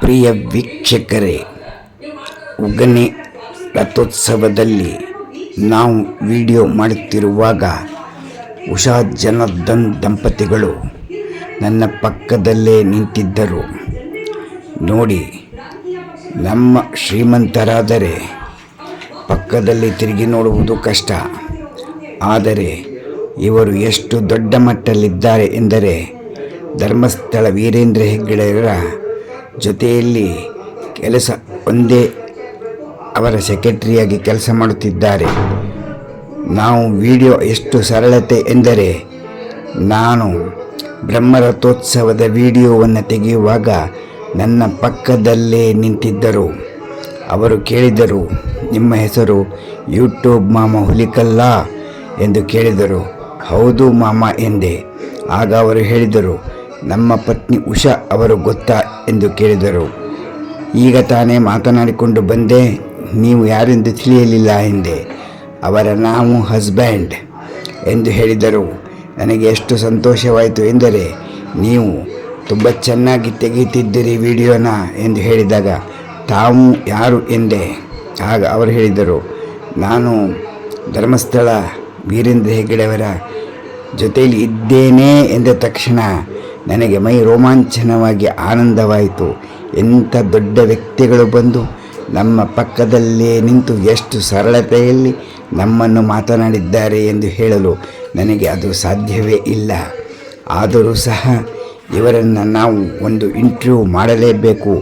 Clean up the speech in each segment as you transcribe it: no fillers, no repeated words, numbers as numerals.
ಪ್ರಿಯ ವೀಕ್ಷಕರೇ, ಉಗನೆ ರಥೋತ್ಸವದಲ್ಲಿ ನಾವು ವಿಡಿಯೋ ಮಾಡುತ್ತಿರುವಾಗ ಉಷಾ ಜನಾರ್ದನ್ ದಂಪತಿಗಳು ನನ್ನ ಪಕ್ಕದಲ್ಲೇ ನಿಂತಿದ್ದರು. ನೋಡಿ, ನಮ್ಮ ಶ್ರೀಮಂತರಾದರೆ ಪಕ್ಕದಲ್ಲಿ ತಿರುಗಿ ನೋಡುವುದು ಕಷ್ಟ. ಆದರೆ ಇವರು ಎಷ್ಟು ದೊಡ್ಡ ಮಟ್ಟದಲ್ಲಿದ್ದಾರೆ ಎಂದರೆ ಧರ್ಮಸ್ಥಳ ವೀರೇಂದ್ರ ಹೆಗ್ಗಡೆಯವರ ಜೊತೆಯಲ್ಲಿ ಒಂದೇ ಅವರ ಸೆಕ್ರೆಟರಿಯಾಗಿ ಕೆಲಸ ಮಾಡುತ್ತಿದ್ದಾರೆ. ನಾವು ವಿಡಿಯೋ ಎಷ್ಟು ಸರಳತೆ ಎಂದರೆ, ನಾನು ಬ್ರಹ್ಮರಥೋತ್ಸವದ ವಿಡಿಯೋವನ್ನು ತೆಗೆಯುವಾಗ ನನ್ನ ಪಕ್ಕದಲ್ಲೇ ನಿಂತಿದ್ದರು. ಅವರು ಕೇಳಿದರು, ನಿಮ್ಮ ಹೆಸರು ಯೂಟ್ಯೂಬ್ ಮಾಮ ಹುಲಿಕಲ್ಲ ಎಂದು ಕೇಳಿದರು. ಹೌದು ಮಾಮ ಎಂದೆ. ಆಗ ಅವರು ಹೇಳಿದರು, ನಮ್ಮ ಪತ್ನಿ ಉಷಾ ಅವರು ಗೊತ್ತಾ ಎಂದು ಕೇಳಿದರು. ಈಗ ತಾನೇ ಮಾತನಾಡಿಕೊಂಡು ಬಂದೆ, ನೀವು ಯಾರೆಂದು ತಿಳಿಯಲಿಲ್ಲ ಎಂದೆ. ನಾವು ಹಸ್ಬ್ಯಾಂಡ್ ಎಂದು ಹೇಳಿದರು. ನನಗೆ ಎಷ್ಟು ಸಂತೋಷವಾಯಿತು ಎಂದರೆ, ನೀವು ತುಂಬ ಚೆನ್ನಾಗಿ ತೆಗೆಯುತ್ತಿದ್ದೀರಿ ವಿಡಿಯೋನ ಎಂದು ಹೇಳಿದಾಗ ತಾವು ಯಾರು ಎಂದೆ. ಆಗ ಅವರು ಹೇಳಿದರು, ನಾನು ಧರ್ಮಸ್ಥಳ ವೀರೇಂದ್ರ ಹೆಗ್ಗಡೆಯವರ ಜೊತೆಯಲ್ಲಿ ಇದ್ದೇನೆ ಎಂದ ತಕ್ಷಣ ನನಗೆ ಮೈ ರೋಮಾಂಚನವಾಗಿ ಆನಂದವಾಯಿತು. ಎಂಥ ದೊಡ್ಡ ವ್ಯಕ್ತಿಗಳು ಬಂದು ನಮ್ಮ ಪಕ್ಕದಲ್ಲೇ ನಿಂತು ಎಷ್ಟು ಸರಳತೆಯಲ್ಲಿ ನಮ್ಮನ್ನು ಮಾತನಾಡಿದ್ದಾರೆ ಎಂದು ಹೇಳಲು ನನಗೆ ಅದು ಸಾಧ್ಯವೇ ಇಲ್ಲ. ಆದರೂ ಸಹ ಇವರನ್ನು ನಾವು ಒಂದು ಇಂಟರ್ವ್ಯೂ ಮಾಡಲೇಬೇಕು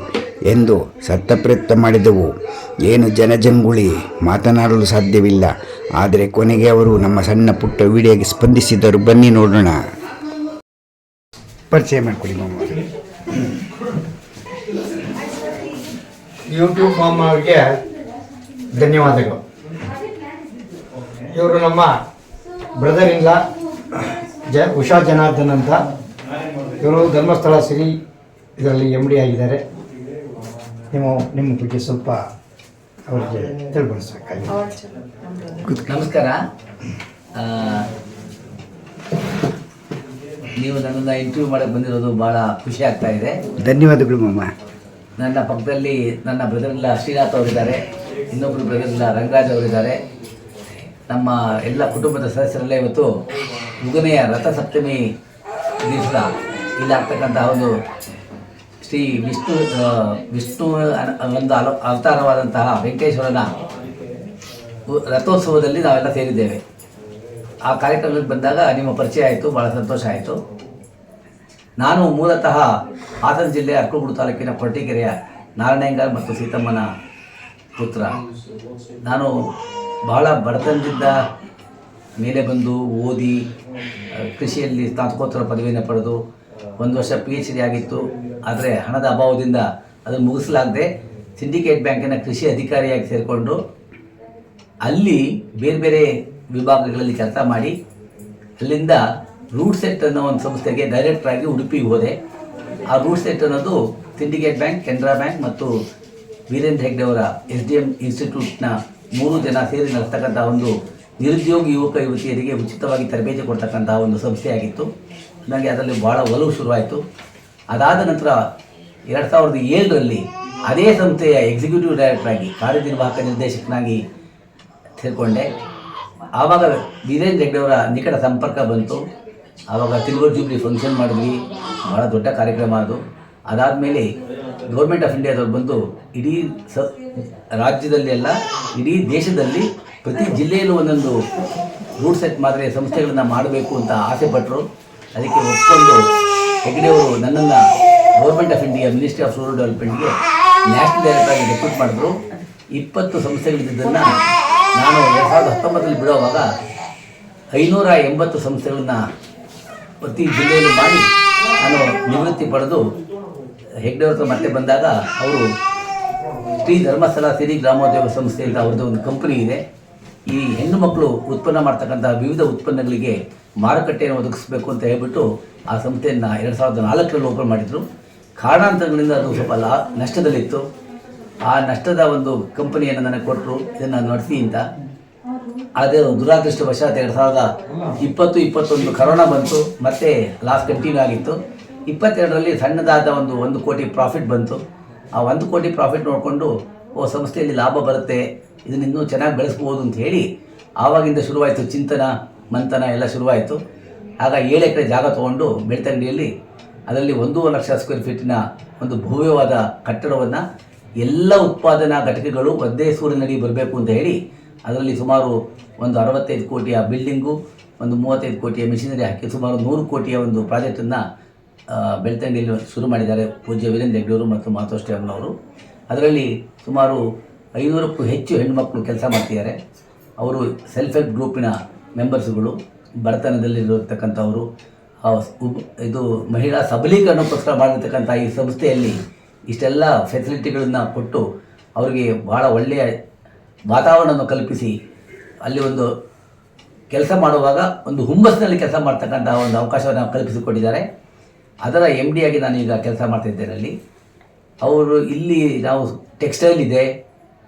ಎಂದು ಸತ್ತಪ್ರಯತ್ನ ಮಾಡಿದೆವು. ಏನು ಜನಜಂಗುಳಿ, ಮಾತನಾಡಲು ಸಾಧ್ಯವಿಲ್ಲ. ಆದರೆ ಕೊನೆಗೆ ಅವರು ನಮ್ಮ ಸಣ್ಣ ಪುಟ್ಟ ವಿಡಿಯೋಗೆ ಸ್ಪಂದಿಸಿದರು. ಬನ್ನಿ ನೋಡೋಣ. ಪರಿಚಯ ಮಾಡಿಕೊಡಿ ಮಾಮ. ಯೂಟ್ಯೂಬ್ ಮಾಮ ಅವರಿಗೆ ಧನ್ಯವಾದಗಳು. ಇವರು ನಮ್ಮ ಬ್ರದರ್ ಇಲ್ಲ ಉಷಾ ಜನಾರ್ದನ್ ಅಂತ. ಇವರು ಧರ್ಮಸ್ಥಳ ಸಿರಿ ಇದರಲ್ಲಿ MD ಆಗಿದ್ದಾರೆ. ನಿಮ್ಮ ಬಗ್ಗೆ ಸ್ವಲ್ಪ ಅವರಿಗೆ ತಿಳಿಸ್ಬೇಕಾಗಿ. ನಮಸ್ಕಾರ. ನೀವು ನನ್ನನ್ನು ಇಂಟರ್ವ್ಯೂ ಮಾಡಕ್ಕೆ ಬಂದಿರೋದು ಭಾಳ ಖುಷಿ ಆಗ್ತಾ ಇದೆ. ಧನ್ಯವಾದಗಳು ಮಾಮ. ನನ್ನ ಪಕ್ಕದಲ್ಲಿ ನನ್ನ ಬ್ರದರ್ಲ್ಲ ಶ್ರೀನಾಥ್ ಅವರಿದ್ದಾರೆ, ಇನ್ನೊಬ್ಬರು ಬ್ರದರ್ಲ್ಲ ರಂಗರಾಜ್ ಅವರಿದ್ದಾರೆ. ನಮ್ಮ ಎಲ್ಲ ಕುಟುಂಬದ ಸದಸ್ಯರಲ್ಲೇ ಇವತ್ತು ಉಗನೆಯ ರಥಸಪ್ತಮಿ ದಿವಸ ಇಲ್ಲಾಗ್ತಕ್ಕಂಥ ಒಂದು ಶ್ರೀ ವಿಷ್ಣು ಒಂದು ಅವತಾರವಾದಂತಹ ವೆಂಕಟೇಶ್ವರನ ರಥೋತ್ಸವದಲ್ಲಿ ನಾವೆಲ್ಲ ಸೇರಿದ್ದೇವೆ. ಆ ಕಾರ್ಯಕ್ರಮಕ್ಕೆ ಬಂದಾಗ ನಿಮ್ಮ ಪರಿಚಯ ಆಯಿತು, ಭಾಳ ಸಂತೋಷ ಆಯಿತು. ನಾನು ಮೂಲತಃ ಹಾಸನ ಜಿಲ್ಲೆಯ ಅರ್ಕಲಗೂಡು ತಾಲೂಕಿನ ಕೊರಟೀಕೆರೆಯ ನಾರಾಯಣಯ್ಯಂಗಾರ್ ಮತ್ತು ಸೀತಮ್ಮನ ಪುತ್ರ. ನಾನು ಬಹಳ ಬಡತನದಿಂದ ಮೇಲೆ ಬಂದು ಓದಿ ಕೃಷಿಯಲ್ಲಿ ಸ್ನಾತಕೋತ್ತರ ಪದವಿಯನ್ನು ಪಡೆದು 1 ವರ್ಷ PhD ಆಗಿತ್ತು. ಆದರೆ ಹಣದ ಅಭಾವದಿಂದ ಅದನ್ನು ಮುಗಿಸಲಾಗದೆ ಸಿಂಡಿಕೇಟ್ ಬ್ಯಾಂಕಿನ ಕೃಷಿ ಅಧಿಕಾರಿಯಾಗಿ ಸೇರಿಕೊಂಡು ಅಲ್ಲಿ ಬೇರೆ ಬೇರೆ ವಿಭಾಗಗಳಲ್ಲಿ ಕೆಲಸ ಮಾಡಿ ಅಲ್ಲಿಂದ ರೂಟ್ ಸೆಟ್ ಅನ್ನೋ ಒಂದು ಸಂಸ್ಥೆಗೆ ಡೈರೆಕ್ಟ್ರಾಗಿ ಉಡುಪಿಗೆ ಹೋದೆ. ಆ ರೂಟ್ ಸೆಟ್ ಅನ್ನೋದು ಸಿಂಡಿಕೇಟ್ ಬ್ಯಾಂಕ್, ಕೆನರಾ ಬ್ಯಾಂಕ್ ಮತ್ತು ವೀರೇಂದ್ರ ಹೆಗ್ಗಡೆ ಅವರ SDM ಇನ್ಸ್ಟಿಟ್ಯೂಟ್ನ 3 ಜನ ಸೇರಿ ನಡೆಸ್ತಕ್ಕಂಥ ಒಂದು ನಿರುದ್ಯೋಗಿ ಯುವಕ ಯುವತಿಯರಿಗೆ ಉಚಿತವಾಗಿ ತರಬೇತಿ ಕೊಡ್ತಕ್ಕಂಥ ಒಂದು ಸಂಸ್ಥೆಯಾಗಿತ್ತು. ನನಗೆ ಅದರಲ್ಲಿ ಭಾಳ ಒಲವು ಶುರುವಾಯಿತು. ಅದಾದ ನಂತರ 2007ರಲ್ಲಿ ಅದೇ ಸಂಸ್ಥೆಯ ಎಕ್ಸಿಕ್ಯೂಟಿವ್ ಡೈರೆಕ್ಟರಾಗಿ ಕಾರ್ಯನಿರ್ವಾಹಕ ನಿರ್ದೇಶಕನಾಗಿ ಸೇರಿಕೊಂಡೆ. ಆವಾಗ ವೀರೇಂದ್ರ ಹೆಗ್ಗಡೆಯವರ ನಿಕಟ ಸಂಪರ್ಕ ಬಂತು. ಆವಾಗ ಸಿಲ್ವರ್ ಜೂಬ್ಲಿ ಫಂಕ್ಷನ್ ಮಾಡಿದ್ವಿ, ಭಾಳ ದೊಡ್ಡ ಕಾರ್ಯಕ್ರಮ ಅದು. ಅದಾದಮೇಲೆ ಗೌರ್ಮೆಂಟ್ ಆಫ್ ಇಂಡಿಯಾದವ್ರು ಬಂದು ಇಡೀ ರಾಜ್ಯದಲ್ಲಿ ಅಲ್ಲ, ಇಡೀ ದೇಶದಲ್ಲಿ ಪ್ರತಿ ಜಿಲ್ಲೆಯಲ್ಲೂ ಒಂದೊಂದು ರೂಟ್ ಸೆಟ್ ಮಾದರಿಯ ಸಂಸ್ಥೆಗಳನ್ನು ಮಾಡಬೇಕು ಅಂತ ಆಸೆ ಪಟ್ಟರು. ಅದಕ್ಕೆ ಒಪ್ಪಿಕೊಂಡು ಹೆಗ್ಗಡೆಯವರು ನನ್ನನ್ನು government of India ministry of rural ಡೆವಲಪ್ಮೆಂಟ್ಗೆ ನ್ಯಾಷನಲ್ ಡೈರೆಕ್ಟರಾಗಿ ರೆಕ್ರೂಟ್ ಮಾಡಿದ್ರು. 20 ಸಂಸ್ಥೆಗಳಿದ್ದನ್ನು ನಾನು 2019ರಲ್ಲಿ ಬಿಡುವಾಗ 580 ಸಂಸ್ಥೆಗಳನ್ನ ಪ್ರತಿ ಜಿಲ್ಲೆಯಲ್ಲೂ ಮಾಡಿ ನಾನು ನಿವೃತ್ತಿ ಪಡೆದು ಹೆಗ್ಗಡೆಯವ್ರ ಹತ್ರ ಮತ್ತೆ ಬಂದಾಗ ಅವರು ಶ್ರೀ ಧರ್ಮಸ್ಥಳ ಸಿರಿ ಗ್ರಾಮೋದ್ಯೋಗ ಸಂಸ್ಥೆ ಅಂತ ಅವ್ರದ್ದು ಒಂದು ಕಂಪನಿ ಇದೆ. ಈ ಹೆಣ್ಣು ಮಕ್ಕಳು ಉತ್ಪನ್ನ ಮಾಡ್ತಕ್ಕಂಥ ವಿವಿಧ ಉತ್ಪನ್ನಗಳಿಗೆ ಮಾರುಕಟ್ಟೆಯನ್ನು ಒದಗಿಸಬೇಕು ಅಂತ ಹೇಳ್ಬಿಟ್ಟು ಆ ಸಂಸ್ಥೆಯನ್ನು 2004ರಲ್ಲಿ ಓಪನ್ ಮಾಡಿದರು. ಕಾರಣಾಂತರಗಳಿಂದ ಅದು ಸ್ವಲ್ಪ ನಷ್ಟದಲ್ಲಿತ್ತು. ಆ ನಷ್ಟದ ಒಂದು ಕಂಪನಿಯನ್ನು ನನಗೆ ಕೊಟ್ಟರು, ಇದನ್ನು ನಡೆಸಿ ಅಂತ. ಅದು ದುರಾದೃಷ್ಟವಶಾತ್ 2020-21 ಕರೋನಾ ಬಂತು, ಮತ್ತೆ ಲಾಸ್ ಕಂಟಿನ್ಯೂ ಆಗಿತ್ತು. 22ರಲ್ಲಿ ಸಣ್ಣದಾದ 1 ಕೋಟಿ ಪ್ರಾಫಿಟ್ ಬಂತು. ಆ 1 ಕೋಟಿ ಪ್ರಾಫಿಟ್ ನೋಡಿಕೊಂಡು ಸಂಸ್ಥೆಯಲ್ಲಿ ಲಾಭ ಬರುತ್ತೆ, ಇದನ್ನ ಇನ್ನೂ ಚೆನ್ನಾಗಿ ಬೆಳೆಸ್ಬೋದು ಅಂತ ಹೇಳಿ ಆವಾಗಿಂದ ಶುರುವಾಯಿತು ಚಿಂತನ ಮಂಥನ ಎಲ್ಲ ಶುರುವಾಯಿತು. ಆಗ 7 ಎಕರೆ ಜಾಗ ತೊಗೊಂಡು ಬೆಳ್ತಂಗಡಿಯಲ್ಲಿ ಅದರಲ್ಲಿ 1.5 ಲಕ್ಷ ಸ್ಕ್ವೇರ್ ಫೀಟಿನ ಒಂದು ಭವ್ಯವಾದ ಕಟ್ಟಡವನ್ನು ಎಲ್ಲ ಉತ್ಪಾದನಾ ಘಟಕಗಳು ಒಂದೇ ಸೂರಿನಡಿ ಬರಬೇಕು ಅಂತ ಹೇಳಿ ಅದರಲ್ಲಿ ಸುಮಾರು ಒಂದು 65 ಕೋಟಿಯ ಬಿಲ್ಡಿಂಗು, ಒಂದು 35 ಕೋಟಿಯ ಮಿಷಿನರಿ ಹಾಕಿ ಸುಮಾರು 100 ಕೋಟಿಯ ಒಂದು ಪ್ರಾಜೆಕ್ಟನ್ನು ಬೆಳ್ತಂಗಡಿಯಲ್ಲಿ ಶುರು ಮಾಡಿದ್ದಾರೆ ಪೂಜ್ಯ ವೀರೇಂದ್ರ ಹೆಗ್ಡೆಯವರು ಮತ್ತು ಮಾತೋಶ್ರೀ ಅಮ್ಮನವರು. ಅದರಲ್ಲಿ ಸುಮಾರು 500ಕ್ಕೂ ಹೆಚ್ಚು ಹೆಣ್ಣುಮಕ್ಕಳು ಕೆಲಸ ಮಾಡ್ತಿದ್ದಾರೆ. ಅವರು ಸೆಲ್ಫ್ ಹೆಲ್ಪ್ ಗ್ರೂಪಿನ ಮೆಂಬರ್ಸ್ಗಳು, ಬಡತನದಲ್ಲಿರತಕ್ಕಂಥವರು, ಇದು ಮಹಿಳಾ ಸಬಲೀಕರಣಕ್ಕೋಸ್ಕರ ಮಾಡಿರ್ತಕ್ಕಂಥ ಈ ಸಂಸ್ಥೆಯಲ್ಲಿ ಇಷ್ಟೆಲ್ಲ ಫೆಸಿಲಿಟಿಗಳನ್ನು ಕೊಟ್ಟು ಅವರಿಗೆ ಭಾಳ ಒಳ್ಳೆಯ ವಾತಾವರಣವನ್ನು ಕಲ್ಪಿಸಿ ಅಲ್ಲಿ ಒಂದು ಕೆಲಸ ಮಾಡುವಾಗ ಒಂದು ಹುಮ್ಮಸ್ಸಿನಲ್ಲಿ ಕೆಲಸ ಮಾಡ್ತಕ್ಕಂಥ ಒಂದು ಅವಕಾಶವನ್ನು ಕಲ್ಪಿಸಿಕೊಟ್ಟಿದ್ದಾರೆ. ಅದರ MD ಆಗಿ ನಾನು ಈಗ ಕೆಲಸ ಮಾಡ್ತಿದ್ದೇನೆ ಅಲ್ಲಿ. ಅವರು ಇಲ್ಲಿ ನಾವು ಟೆಕ್ಸ್ಟೈಲ್ ಇದೆ,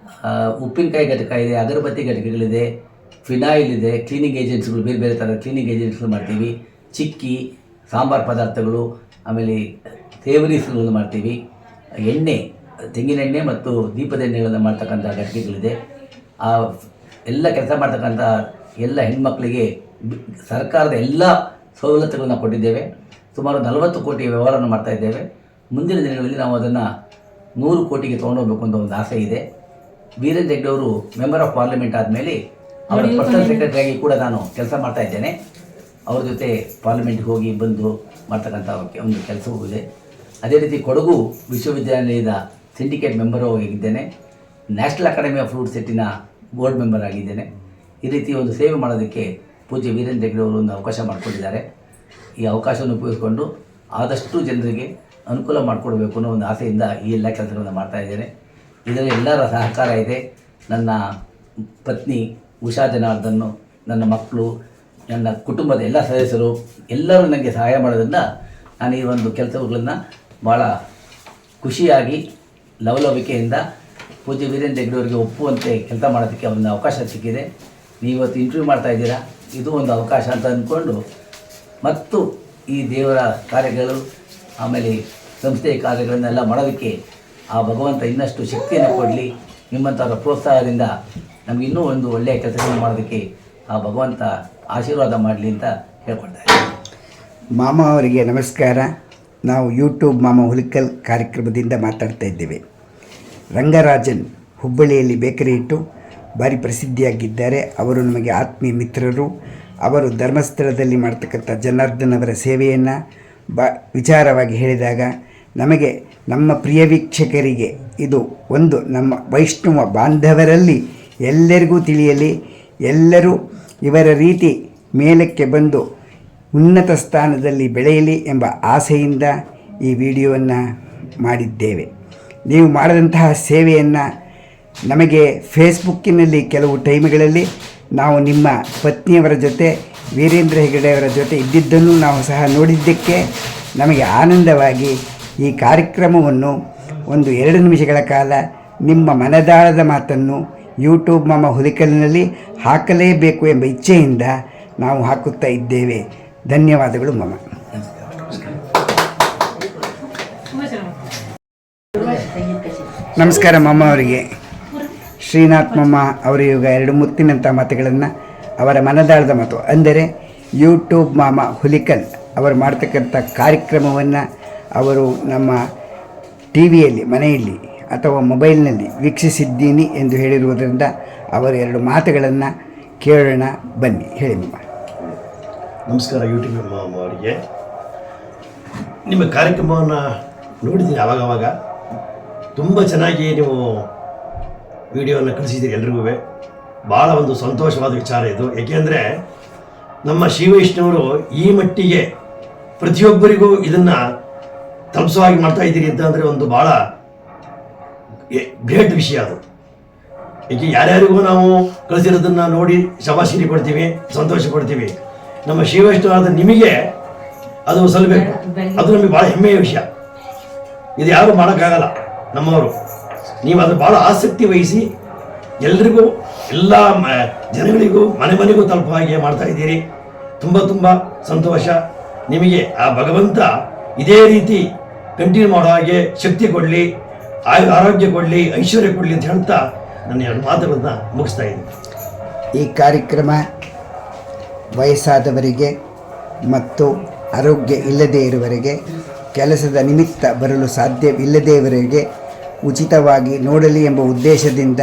ಉಪ್ಪಿನಕಾಯಿ ಘಟಕ ಇದೆ, ಅಗರಬತ್ತಿ ಘಟಕಗಳಿದೆ, ಫಿನಾಯಿಲ್ ಇದೆ, ಕ್ಲೀನಿಂಗ್ ಏಜೆಂಟ್ಸ್ಗಳು ಬೇರೆ ಬೇರೆ ಥರದ ಕ್ಲೀನಿಂಗ್ ಏಜೆಂಟ್ಸ್ಗಳು ಮಾಡ್ತೀವಿ, ಚಿಕ್ಕಿ ಸಾಂಬಾರು ಪದಾರ್ಥಗಳು, ಆಮೇಲೆ ಸೇವರೀಸ್ಗಳನ್ನು ಮಾಡ್ತೀವಿ, ಎಣ್ಣೆ, ತೆಂಗಿನೆಣ್ಣೆ ಮತ್ತು ದೀಪದ ಎಣ್ಣೆಗಳನ್ನು ಮಾಡ್ತಕ್ಕಂಥ ಘಟಕಗಳಿದೆ. ಆ ಎಲ್ಲ ಕೆಲಸ ಮಾಡ್ತಕ್ಕಂಥ ಎಲ್ಲ ಹೆಣ್ಮಕ್ಳಿಗೆ ಸರ್ಕಾರದ ಎಲ್ಲ ಸವಲತ್ತುಗಳನ್ನು ಕೊಟ್ಟಿದ್ದೇವೆ. ಸುಮಾರು 40 ಕೋಟಿ ವ್ಯವಹಾರವನ್ನು ಮಾಡ್ತಾಯಿದ್ದೇವೆ. ಮುಂದಿನ ದಿನಗಳಲ್ಲಿ ನಾವು ಅದನ್ನು 100 ಕೋಟಿಗೆ ತೊಗೊಂಡೋಗ್ಬೇಕು ಅಂತ ಒಂದು ಆಸೆ ಇದೆ. ವೀರೇಂದ್ರ ಹೆಗ್ಡೆಯವರು ಮೆಂಬರ್ ಆಫ್ ಪಾರ್ಲಿಮೆಂಟ್ ಆದಮೇಲೆ ಅವರ ಪರ್ಸನಲ್ ಸೆಕ್ರೆಟರಿಯಾಗಿ ಕೂಡ ನಾನು ಕೆಲಸ ಮಾಡ್ತಾ ಇದ್ದೇನೆ. ಅವ್ರ ಜೊತೆ ಪಾರ್ಲಿಮೆಂಟ್ಗೆ ಹೋಗಿ ಬಂದು ಮಾಡ್ತಕ್ಕಂಥ ಒಂದು ಕೆಲಸವೂ ಇದೆ. ಅದೇ ರೀತಿ ಕೊಡಗು ವಿಶ್ವವಿದ್ಯಾನಿಲಯದ ಸಿಂಡಿಕೇಟ್ ಮೆಂಬರು ಆಗಿದ್ದೇನೆ. ನ್ಯಾಷನಲ್ ಅಕಾಡೆಮಿ ಆಫ್ ಫ್ರೂಟ್ ಸೆಟ್ಟಿನ ಬೋರ್ಡ್ ಮೆಂಬರ್ ಆಗಿದ್ದೇನೆ. ಈ ರೀತಿ ಒಂದು ಸೇವೆ ಮಾಡೋದಕ್ಕೆ ಪೂಜ್ಯ ವೀರೇಂದ್ರ ಹೆಗ್ಡೆಯವರು ಒಂದು ಅವಕಾಶ ಮಾಡಿಕೊಟ್ಟಿದ್ದಾರೆ. ಈ ಅವಕಾಶವನ್ನು ಉಪಯೋಗಿಸಿಕೊಂಡು ಆದಷ್ಟು ಜನರಿಗೆ ಅನುಕೂಲ ಮಾಡಿಕೊಡ್ಬೇಕು ಅನ್ನೋ ಒಂದು ಆಸೆಯಿಂದ ಈ ಎಲ್ಲ ಕೆಲಸಗಳನ್ನು ಮಾಡ್ತಾಯಿದ್ದೇನೆ. ಇದರಲ್ಲಿ ಎಲ್ಲರ ಸಹಕಾರ ಇದೆ. ನನ್ನ ಪತ್ನಿ ಉಷಾ ಜನಾರ್ದನ್, ನನ್ನ ಮಕ್ಕಳು, ನನ್ನ ಕುಟುಂಬದ ಎಲ್ಲ ಸದಸ್ಯರು ಎಲ್ಲರೂ ನನಗೆ ಸಹಾಯ ಮಾಡೋದ್ರಿಂದ ನಾನು ಈ ಒಂದು ಕೆಲಸಗಳನ್ನು ಭಾಳ ಖುಷಿಯಾಗಿ ಲವಲವಿಕೆಯಿಂದ ಪೂಜ್ಯ ವೀರೇಂದ್ರ ಹೆಗ್ಡೆಯವರಿಗೆ ಒಪ್ಪುವಂತೆ ಕೆಲಸ ಮಾಡೋದಕ್ಕೆ ಒಂದು ಅವಕಾಶ ಸಿಕ್ಕಿದೆ. ನೀವು ಇವತ್ತು ಇಂಟರ್ವ್ಯೂ ಮಾಡ್ತಾಯಿದ್ದೀರಾ, ಇದು ಒಂದು ಅವಕಾಶ ಅಂತ ಅಂದ್ಕೊಂಡು ಮತ್ತು ಈ ದೇವರ ಕಾರ್ಯಗಳು ಆಮೇಲೆ ಸಂಸ್ಥೆಯ ಕಾರ್ಯಗಳನ್ನೆಲ್ಲ ಮಾಡೋದಕ್ಕೆ ಆ ಭಗವಂತ ಇನ್ನಷ್ಟು ಶಕ್ತಿಯನ್ನು ಕೊಡಲಿ. ನಿಮ್ಮಂಥವ್ರ ಪ್ರೋತ್ಸಾಹದಿಂದ ನಮ್ಗೆ ಇನ್ನೂ ಒಂದು ಒಳ್ಳೆಯ ಕೆಲಸಗಳನ್ನು ಮಾಡೋದಕ್ಕೆ ಆ ಭಗವಂತ ಆಶೀರ್ವಾದ ಮಾಡಲಿ ಅಂತ ಹೇಳ್ಕೊಳ್ತಾ ಇದ್ದೀನಿ. ಮಾಮ ಅವರಿಗೆ ನಮಸ್ಕಾರ. ನಾವು ಯೂಟ್ಯೂಬ್ ಮಾಮ ಹುಲಿಕಲ್ ಕಾರ್ಯಕ್ರಮದಿಂದ ಮಾತಾಡ್ತಾ ಇದ್ದೇವೆ. ರಂಗರಾಜನ್ ಹುಬ್ಬಳ್ಳಿಯಲ್ಲಿ ಬೇಕರಿ ಇಟ್ಟು ಭಾರಿ ಪ್ರಸಿದ್ಧಿಯಾಗಿದ್ದಾರೆ. ಅವರು ನಮಗೆ ಆತ್ಮೀಯ ಮಿತ್ರರು. ಅವರು ಧರ್ಮಸ್ಥಳದಲ್ಲಿ ಮಾಡ್ತಕ್ಕಂಥ ಜನಾರ್ದನ್ ಅವರ ಸೇವೆಯನ್ನು ವಿಚಾರವಾಗಿ ಹೇಳಿದಾಗ ನಮಗೆ, ನಮ್ಮ ಪ್ರಿಯ ವೀಕ್ಷಕರಿಗೆ ಇದು ಒಂದು ನಮ್ಮ ವೈಷ್ಣವ ಬಾಂಧವರಲ್ಲಿ ಎಲ್ಲರಿಗೂ ತಿಳಿಯಲಿ, ಎಲ್ಲರೂ ಇವರ ರೀತಿ ಮೇಲಕ್ಕೆ ಬಂದು ಉನ್ನತ ಸ್ಥಾನದಲ್ಲಿ ಬೆಳೆಯಲಿ ಎಂಬ ಆಸೆಯಿಂದ ಈ ವಿಡಿಯೋವನ್ನು ಮಾಡಿದ್ದೇವೆ. ನೀವು ಮಾಡಿದಂತಹ ಸೇವೆಯನ್ನು ನಮಗೆ ಫೇಸ್ಬುಕ್ಕಿನಲ್ಲಿ ಕೆಲವು ಟೈಮ್ಗಳಲ್ಲಿ ನಾವು ನಿಮ್ಮ ಪತ್ನಿಯವರ ಜೊತೆ ವೀರೇಂದ್ರ ಹೆಗ್ಡೆಯವರ ಜೊತೆ ಇದ್ದಿದ್ದನ್ನು ನಾವು ಸಹ ನೋಡಿದ್ದಕ್ಕೆ ನಮಗೆ ಆನಂದವಾಗಿ ಈ ಕಾರ್ಯಕ್ರಮವನ್ನು ಒಂದು 2 ನಿಮಿಷಗಳ ಕಾಲ ನಿಮ್ಮ ಮನದಾಳದ ಮಾತನ್ನು ಯೂಟ್ಯೂಬ್ ಮಾಮ ಹುಲಿಕಲ್ನಲ್ಲಿ ಹಾಕಲೇಬೇಕು ಎಂಬ ಇಚ್ಛೆಯಿಂದ ನಾವು ಹಾಕುತ್ತಾ ಇದ್ದೇವೆ. ಧನ್ಯವಾದಗಳು ಮಾಮ. ನಮಸ್ಕಾರ ಮಾಮ ಅವರಿಗೆ. ಶ್ರೀನಾಥ್ ಮಾಮ ಅವರು ಈಗ 2 ಮುತ್ತಿನಂಥ ಮಾತುಗಳನ್ನು, ಅವರ ಮನದಾಳದ ಮಾತು ಅಂದರೆ ಯೂಟ್ಯೂಬ್ ಮಾಮ ಹುಲಿಕಲ್ ಅವರು ಮಾಡ್ತಕ್ಕಂಥ ಕಾರ್ಯಕ್ರಮವನ್ನು ಅವರು ನಮ್ಮ ಟಿವಿಯಲ್ಲಿ, ಮನೆಯಲ್ಲಿ ಅಥವಾ ಮೊಬೈಲ್ನಲ್ಲಿ ವೀಕ್ಷಿಸಿದ್ದೀನಿ ಎಂದು ಹೇಳಿರುವುದರಿಂದ ಅವರು 2 ಮಾತುಗಳನ್ನು ಕೇಳೋಣ. ಬನ್ನಿ, ಹೇಳಿ ಮಾಮ. ನಮಸ್ಕಾರ ಯೂಟ್ಯೂಬ್ ಅವರಿಗೆ. ನಿಮ್ಮ ಕಾರ್ಯಕ್ರಮವನ್ನು ನೋಡಿದ್ದೀನಿ ಆವಾಗವಾಗ. ತುಂಬ ಚೆನ್ನಾಗಿ ನೀವು ವಿಡಿಯೋವನ್ನು ಕಳಿಸಿದ್ದೀರಿ ಎಲ್ರಿಗೂ. ಭಾಳ ಒಂದು ಸಂತೋಷವಾದ ವಿಚಾರ ಇದು. ಏಕೆಂದರೆ ನಮ್ಮ ಶ್ರೀವೈಷ್ಣವರು ಈ ಮಟ್ಟಿಗೆ ಪ್ರತಿಯೊಬ್ಬರಿಗೂ ಇದನ್ನು ತಲುಪಿಸೋ ಹಾಗೆ ಮಾಡ್ತಾ ಇದ್ದೀರಿ ಅಂತ ಅಂದರೆ ಒಂದು ಭಾಳ ಗ್ರೇಟ್ ವಿಷಯ ಅದು. ಏಕೆ ಯಾರ್ಯಾರಿಗೂ ನಾವು ಕಳಿಸಿರೋದನ್ನು ನೋಡಿ ಶಬಾಶಿನಿ ಕೊಡ್ತೀವಿ, ಸಂತೋಷ ಪಡ್ತೀವಿ. ನಮ್ಮ ಶ್ರೀವೈಷ್ಣವರಾದ ನಿಮಗೆ ಅದು ಸಲ್ಲಬೇಕು. ಅದು ನಮಗೆ ಭಾಳ ಹೆಮ್ಮೆಯ ವಿಷಯ. ಇದು ಯಾರು ಮಾಡೋಕ್ಕಾಗಲ್ಲ ನಮ್ಮವರು. ನೀವು ಅದು ಭಾಳ ಆಸಕ್ತಿ ವಹಿಸಿ ಎಲ್ರಿಗೂ, ಎಲ್ಲ ಜನಗಳಿಗೂ, ಮನೆ ಮನೆಗೂ ತಲುಪೋ ಹಾಗೆ ಮಾಡ್ತಾ ಇದ್ದೀರಿ. ತುಂಬ ತುಂಬ ಸಂತೋಷ. ನಿಮಗೆ ಆ ಭಗವಂತ ಇದೇ ರೀತಿ ಕಂಟಿನ್ಯೂ ಮಾಡೋ ಹಾಗೆ ಶಕ್ತಿ ಕೊಡಲಿ. ಆರೋಗ್ಯ ಕೊಡಲಿ, ಐಶ್ವರ್ಯ ಕೊಡಲಿ ಅಂತ ಹೇಳ್ತಾ ನನ್ನ 2 ಮಾತುಗಳನ್ನ ಮುಗಿಸ್ತಾ ಇದ್ದೀನಿ. ಈ ಕಾರ್ಯಕ್ರಮ ವಯಸ್ಸಾದವರಿಗೆ ಮತ್ತು ಆರೋಗ್ಯ ಇಲ್ಲದೇ ಇರುವವರಿಗೆ, ಕೆಲಸದ ನಿಮಿತ್ತ ಬರಲು ಸಾಧ್ಯವಿಲ್ಲದೆಯವರಿಗೆ ಉಚಿತವಾಗಿ ನೋಡಲಿ ಎಂಬ ಉದ್ದೇಶದಿಂದ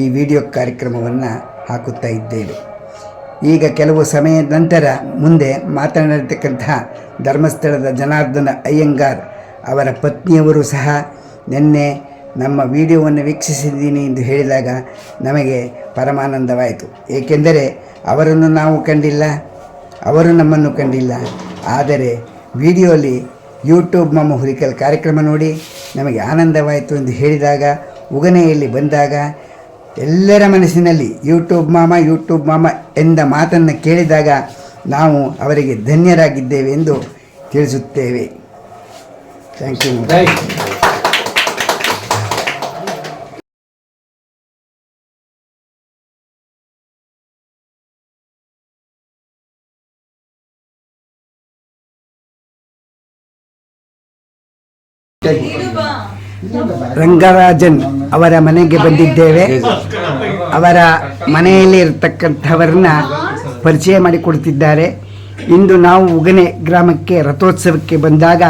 ಈ ವಿಡಿಯೋ ಕಾರ್ಯಕ್ರಮವನ್ನು ಹಾಕುತ್ತಾ ಇದ್ದೇವೆ. ಈಗ ಕೆಲವು ಸಮಯದ ನಂತರ ಮುಂದೆ ಮಾತನಾಡತಕ್ಕಂತಹ ಧರ್ಮಸ್ಥಳದ ಜನಾರ್ದನ ಅಯ್ಯಂಗಾರ್ ಅವರ ಪತ್ನಿಯವರು ಸಹ ನಿನ್ನೆ ನಮ್ಮ ವಿಡಿಯೋವನ್ನು ವೀಕ್ಷಿಸಿದ್ದೀನಿ ಎಂದು ಹೇಳಿದಾಗ ನಮಗೆ ಪರಮಾನಂದವಾಯಿತು. ಏಕೆಂದರೆ ಅವರನ್ನು ನಾವು ಕಂಡಿಲ್ಲ, ಅವರು ನಮ್ಮನ್ನು ಕಂಡಿಲ್ಲ. ಆದರೆ ವಿಡಿಯೋಲಿ ಯೂಟ್ಯೂಬ್ ಮಾಮ ಹುಲಿಕಲ್ ಕಾರ್ಯಕ್ರಮ ನೋಡಿ ನಮಗೆ ಆನಂದವಾಯಿತು ಎಂದು ಹೇಳಿದಾಗ, ಉಗನೆಯಲ್ಲಿ ಬಂದಾಗ ಎಲ್ಲರ ಮನಸ್ಸಿನಲ್ಲಿ ಯೂಟ್ಯೂಬ್ ಮಾಮ ಎಂದ ಮಾತನ್ನು ಕೇಳಿದಾಗ ನಾವು ಅವರಿಗೆ ಧನ್ಯರಾಗಿದ್ದೇವೆ ಎಂದು ತಿಳಿಸುತ್ತೇವೆ. Thank you. ರಂಗರಾಜನ್ ಅವರ ಮನೆಗೆ ಬಂದಿದ್ದೇವೆ. ಅವರ ಮನೆಯಲ್ಲಿ ಇರತಕ್ಕಂಥವರನ್ನ ಪರಿಚಯ ಮಾಡಿಕೊಡ್ತಿದ್ದಾರೆ. ಇಂದು ನಾವು ಉಗನೆ ಗ್ರಾಮಕ್ಕೆ ರಥೋತ್ಸವಕ್ಕೆ ಬಂದಾಗ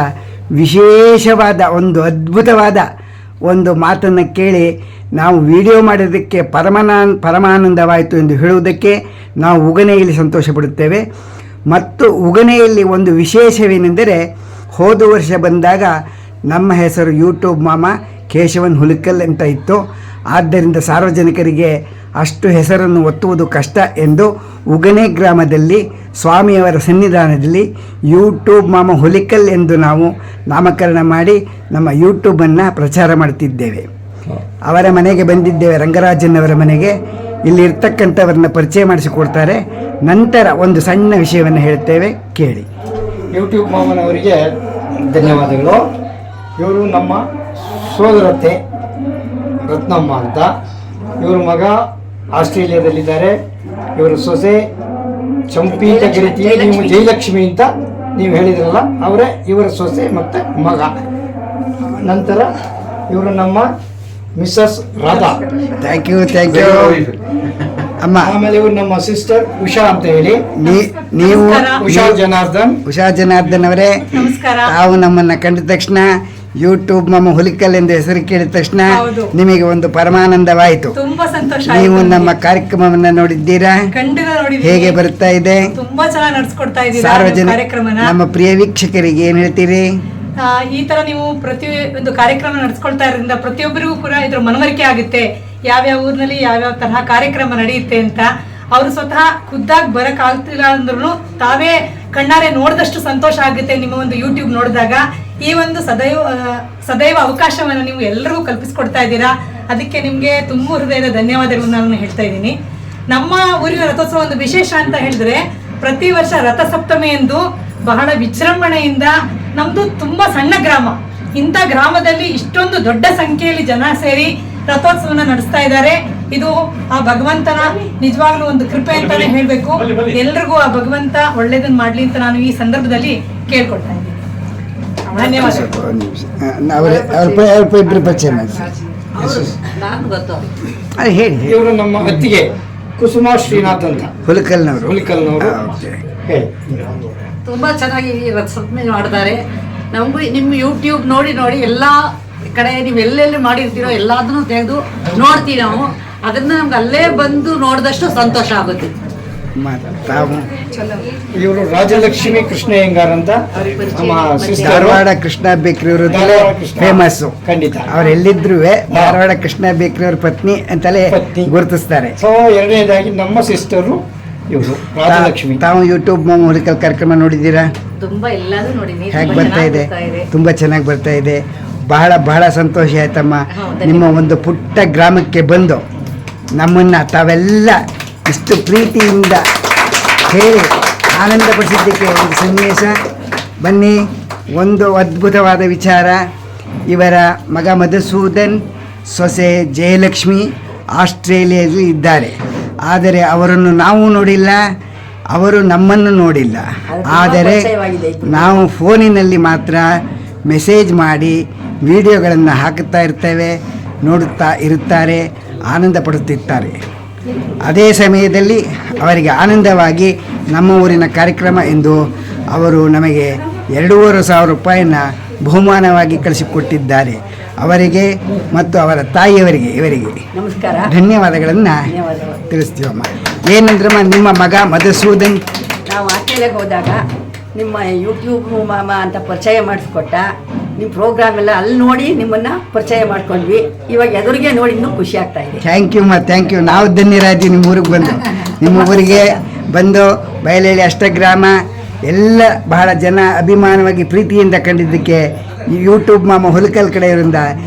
ವಿಶೇಷವಾದ ಒಂದು ಅದ್ಭುತವಾದ ಒಂದು ಮಾತನ್ನು ಕೇಳಿ ನಾವು ವಿಡಿಯೋ ಮಾಡೋದಕ್ಕೆ ಪರಮಾನಂದವಾಯಿತು ಎಂದು ಹೇಳುವುದಕ್ಕೆ ನಾವು ಉಗನೆಯಲ್ಲಿ ಸಂತೋಷ ಪಡುತ್ತೇವೆ. ಮತ್ತು ಉಗನೆಯಲ್ಲಿ ಒಂದು ವಿಶೇಷವೇನೆಂದರೆ, ಹೋದ ವರ್ಷ ಬಂದಾಗ ನಮ್ಮ ಹೆಸರು ಯೂಟ್ಯೂಬ್ ಮಾಮ ಕೇಶವನ್ ಹುಲಿಕಲ್ ಅಂತ ಇತ್ತು. ಆದ್ದರಿಂದ ಸಾರ್ವಜನಿಕರಿಗೆ ಅಷ್ಟು ಹೆಸರನ್ನು ಒತ್ತುವುದು ಕಷ್ಟ ಎಂದು ಉಗನೆ ಗ್ರಾಮದಲ್ಲಿ ಸ್ವಾಮಿಯವರ ಸನ್ನಿಧಾನದಲ್ಲಿ ಯೂಟ್ಯೂಬ್ ಮಾಮ ಹುಲಿಕಲ್ ಎಂದು ನಾವು ನಾಮಕರಣ ಮಾಡಿ ನಮ್ಮ ಯೂಟ್ಯೂಬನ್ನು ಪ್ರಚಾರ ಮಾಡುತ್ತಿದ್ದೇವೆ. ಅವರ ಮನೆಗೆ ಬಂದಿದ್ದೇವೆ, ರಂಗರಾಜನ್ ಅವರ ಮನೆಗೆ. ಇಲ್ಲಿ ಇರ್ತಕ್ಕಂಥವ್ರನ್ನ ಪರಿಚಯ ಮಾಡಿಸಿಕೊಡ್ತಾರೆ. ನಂತರ ಒಂದು ಸಣ್ಣ ವಿಷಯವನ್ನು ಹೇಳ್ತೇವೆ, ಕೇಳಿ. ಯೂಟ್ಯೂಬ್ ಮಾಮನವರಿಗೆ ಧನ್ಯವಾದಗಳು. ಇವರು ನಮ್ಮ ಸೋದರತ್ತೆ ರತ್ನಮ್ಮ ಅಂತ. ಇವ್ರ ಮಗ ಆಸ್ಟ್ರೇಲಿಯಾದಲ್ಲಿದ್ದಾರೆ. ಇವರು ಸೊಸೆ ಚಂಪೀತ ಗಿರಿತಿ, ನೀವು ಜಯಲಕ್ಷ್ಮಿ ಅಂತ ನೀವು ಹೇಳಿದ್ರಲ್ಲ, ಅವರೇ ಇವರ ಸೊಸೆ ಮತ್ತು ಮಗ. ನಂತರ ಇವರು ನಮ್ಮ ಮಿಸ್ಸಸ್ ರಾಧಾ. ಥ್ಯಾಂಕ್ ಯು ಅಮ್ಮ. ಆಮೇಲೆ ಇವರು ನಮ್ಮ ಸಿಸ್ಟರ್ ಉಷಾ ಅಂತ ಹೇಳಿ. ನೀವು ಉಷಾ ಜನಾರ್ದನ್ ಅವರೇ, ತಾವು ನಮ್ಮನ್ನ ಕಂಡ ತಕ್ಷಣ ಯೂಟ್ಯೂಬ್ ಮಾಮ ಹುಲಿಕಲ್ ಎಂದು ಹೆಸರು ಕೇಳಿದ ತಕ್ಷಣ ನಿಮಗೆ ಒಂದು ಪರಮಾನಂದವಾಯಿತು. ತುಂಬಾ ಸಂತೋಷ. ನೀವು ನಮ್ಮ ಕಾರ್ಯಕ್ರಮವನ್ನ ನೋಡಿದ್ದೀರಾ? ಹೇಗೆ ಬರುತ್ತಾ ಇದೆ? ತುಂಬಾ ಚೆನ್ನಾಗಿ ನಡೆಸ್ಕೊಡ್ತಾ ಇದ್ದೀರಾ ಸಾರ್ವಜನಿಕ ನಮ್ಮ ಪ್ರಿಯ ವೀಕ್ಷಕರಿಗೆ ಏನ್ ಹೇಳ್ತೀರಿ? ಈ ತರ ನೀವು ಪ್ರತಿ ಒಂದು ಕಾರ್ಯಕ್ರಮ ನಡೆಸ್ಕೊಳ್ತಾ ಇರೋದ್ರಿಂದ ಪ್ರತಿಯೊಬ್ಬರಿಗೂ ಕೂಡ ಇದ್ರ ಮನವರಿಕೆ ಆಗುತ್ತೆ, ಯಾವ್ಯಾವ ಊರಿನಲ್ಲಿ ಯಾವ್ಯಾವ ತರಹ ಕಾರ್ಯಕ್ರಮ ನಡೆಯುತ್ತೆ ಅಂತ. ಅವರು ಸ್ವತಃ ಖುದ್ದಾಗಿ ಬರಕ್ ಆಗ್ತಿಲ್ಲ ಅಂದ್ರೂ ತಾವೇ ಕಣ್ಣಾರೆ ನೋಡಿದಷ್ಟು ಸಂತೋಷ ಆಗುತ್ತೆ ನಿಮ್ಮ ಒಂದು ಯೂಟ್ಯೂಬ್ ನೋಡಿದಾಗ. ಈ ಒಂದು ಸದೈವ ಅವಕಾಶವನ್ನು ನೀವು ಎಲ್ಲರಿಗೂ ಕಲ್ಪಿಸ್ಕೊಡ್ತಾ ಇದ್ದೀರಾ. ಅದಕ್ಕೆ ನಿಮ್ಗೆ ತುಂಬ ಹೃದಯದ ಧನ್ಯವಾದಗಳನ್ನು ನಾನು ಹೇಳ್ತಾ ಇದ್ದೀನಿ. ನಮ್ಮ ಊರಿನ ರಥೋತ್ಸವ ಒಂದು ವಿಶೇಷ ಅಂತ ಹೇಳಿದ್ರೆ, ಪ್ರತಿ ವರ್ಷ ರಥಸಪ್ತಮಿ ಎಂದು ಬಹಳ ವಿಜೃಂಭಣೆಯಿಂದ, ನಮ್ದು ತುಂಬಾ ಸಣ್ಣ ಗ್ರಾಮ, ಇಂಥ ಗ್ರಾಮದಲ್ಲಿ ಇಷ್ಟೊಂದು ದೊಡ್ಡ ಸಂಖ್ಯೆಯಲ್ಲಿ ಜನ ಸೇರಿ ರಥೋತ್ಸವನ ನಡೆಸ್ತಾ ಇದ್ದಾರೆ. ಇದು ಆ ಭಗವಂತನ ನಿಜವಾಗ್ಲೂ ಒಂದು ಕೃಪೆ ಅಂತಾನೆ ಹೇಳ್ಬೇಕು. ಎಲ್ರಿಗೂ ಆ ಭಗವಂತ ಒಳ್ಳೇದನ್ನ ಮಾಡ್ಲಿ ಅಂತ ನಾನು ಈ ಸಂದರ್ಭದಲ್ಲಿ ಕೇಳ್ಕೊಳ್ತಾ ಇದ್ದೀನಿ. ಧನ್ಯವಾದಗಳು. ಹೇಳಿ. ಇವರು ನಮ್ಮ ಅತ್ತಿಗೆ ಕುಸುಮಾ ಶ್ರೀನಾಥ್ ಅಂತ, ಹುಲಿಕಲ್ನವರು. ತುಂಬಾ ಚೆನ್ನಾಗಿ ರಥಸಪ್ತಮಿ ಮಾಡ್ತಾರೆ. ನಮಗೂ ನಿಮ್ಮ ಯೂಟ್ಯೂಬ್ ನೋಡಿ ಎಲ್ಲ ಕಡೆ ನೀವು ಎಲ್ಲೆಲ್ಲಿ ಮಾಡಿರ್ತೀರೋ ಎಲ್ಲದನ್ನು ತೆಗೆದು ನೋಡ್ತೀವಿ ನಾವು. ಅದನ್ನ ನಮ್ಗೆ ಅಲ್ಲೇ ಬಂದು ನೋಡಿದಷ್ಟು ಸಂತೋಷ ಆಗುತ್ತೆ. ಇವರು ರಾಜಲಕ್ಷ್ಮಿ ಕೃಷ್ಣ ಅಯ್ಯಂಗಾರ್ ಅಂತ, ನಮ್ಮ ಧಾರವಾಡ ಕೃಷ್ಣ ಬೇಕ್ರಿ ಅವರು ಫೇಮಸ್. ಖಂಡಿತ ಅವ್ರು ಎಲ್ಲಿದ್ರು ಧಾರವಾಡ ಕೃಷ್ಣ ಬೇಕ್ರಿ ಅವ್ರ ಪತ್ನಿ ಅಂತಲೇ ಗುರುತಿಸ್ತಾರೆ. ಸೊ ಎರಡನೇದಾಗಿ ನಮ್ಮ ಸಿಸ್ಟರು ಇವರು ರಾಜಲಕ್ಷ್ಮಿ. ತಾವು ಯೂಟ್ಯೂಬ್ ಮಾಮ ಹುಲಿಕಲ್ ಕಾರ್ಯಕ್ರಮ ನೋಡಿದ್ದೀರಾ? ತುಂಬಾ ಎಲ್ಲಾನು ನೋಡಿದೀನಿ. ಹೇಗೆ ಬರ್ತಾ ಇದೆ? ತುಂಬಾ ಚೆನ್ನಾಗಿ ಬರ್ತಾ ಇದೆ. ಬಹಳ ಸಂತೋಷ ಆಯ್ತಮ್ಮ. ನಿಮ್ಮ ಒಂದು ಪುಟ್ಟ ಗ್ರಾಮಕ್ಕೆ ಬಂದು ನಮ್ಮನ್ನ ತಾವೆಲ್ಲ ಇಷ್ಟು ಪ್ರೀತಿಯಿಂದ ಹೇಳಿ ಆನಂದಪಡಿಸಿದ್ದಕ್ಕೆ ಒಂದು ಸನ್ನಿವೇಶ. ಬನ್ನಿ, ಒಂದು ಅದ್ಭುತವಾದ ವಿಚಾರ. ಇವರ ಮಗ ಮಧುಸೂದನ್, ಸೊಸೆ ಜಯಲಕ್ಷ್ಮಿ ಆಸ್ಟ್ರೇಲಿಯಾದಲ್ಲಿ ಇದ್ದಾರೆ. ಆದರೆ ಅವರನ್ನು ನಾವು ನೋಡಿಲ್ಲ, ಅವರು ನಮ್ಮನ್ನು ನೋಡಿಲ್ಲ. ಆದರೆ ನಾವು ಫೋನಿನಲ್ಲಿ ಮಾತ್ರ ಮೆಸೇಜ್ ಮಾಡಿ ವಿಡಿಯೋಗಳನ್ನು ಹಾಕುತ್ತಾ ಇರ್ತೇವೆ, ನೋಡುತ್ತಾ ಇರುತ್ತಾರೆ, ಆನಂದ ಪಡುತ್ತಿರ್ತಾರೆ. ಅದೇ ಸಮಯದಲ್ಲಿ ಅವರಿಗೆ ಆನಂದವಾಗಿ ನಮ್ಮ ಊರಿನ ಕಾರ್ಯಕ್ರಮ ಎಂದು ಅವರು ನಮಗೆ 2,500 ರೂಪಾಯಿನ ಬಹುಮಾನವಾಗಿ ಕಳಿಸಿಕೊಟ್ಟಿದ್ದಾರೆ. ಅವರಿಗೆ ಮತ್ತು ಅವರ ತಾಯಿಯವರಿಗೆ ಇವರಿಗೆ ನಮಸ್ಕಾರ. ಧನ್ಯವಾದಗಳನ್ನು ತಿಳಿಸ್ತೀವಮ್ಮ. ಏನಂದ್ರಮ್ಮ, ನಿಮ್ಮ ಮಗ ಮಧುಸೂದನ್ ನಾವು ಆಸ್ಟ್ರೇಲಿಯಾಗೆ ಹೋದಾಗ ನಿಮ್ಮ ಯೂಟ್ಯೂಬ್ ಮಾಮ ಅಂತ ಪರಿಚಯ ಮಾಡಿಸ್ಕೊಟ್ಟ. ನಿಮ್ಮ ಪ್ರೋಗ್ರಾಮ್ ಎಲ್ಲ ಅಲ್ಲಿ ನೋಡಿ ನಿಮ್ಮನ್ನು ಪರಿಚಯ ಮಾಡ್ಕೊಂಡ್ವಿ. ಇವಾಗ ಎದುರಿಗೆ ನೋಡಿ ಇನ್ನೂ ಖುಷಿ ಆಗ್ತಾ ಇದೆ. Thank you thank you. ನಾವು ಧನ್ಯರಾದ್ವಿ ನಿಮ್ಮ ಊರಿಗೆ ಬಂದು. ನಿಮ್ಮ ಊರಿಗೆ ಬಂದು ಬಯಲಹಳ್ಳಿ ಅಷ್ಟಗ್ರಾಮ ಎಲ್ಲ ಬಹಳ ಜನ ಅಭಿಮಾನವಾಗಿ ಪ್ರೀತಿಯಿಂದ ಕಂಡಿದ್ದಕ್ಕೆ ಯೂಟ್ಯೂಬ್ ಮಾಮ ಹುಲಿಕಲ್ ಕಡೆಯವರಿಂದ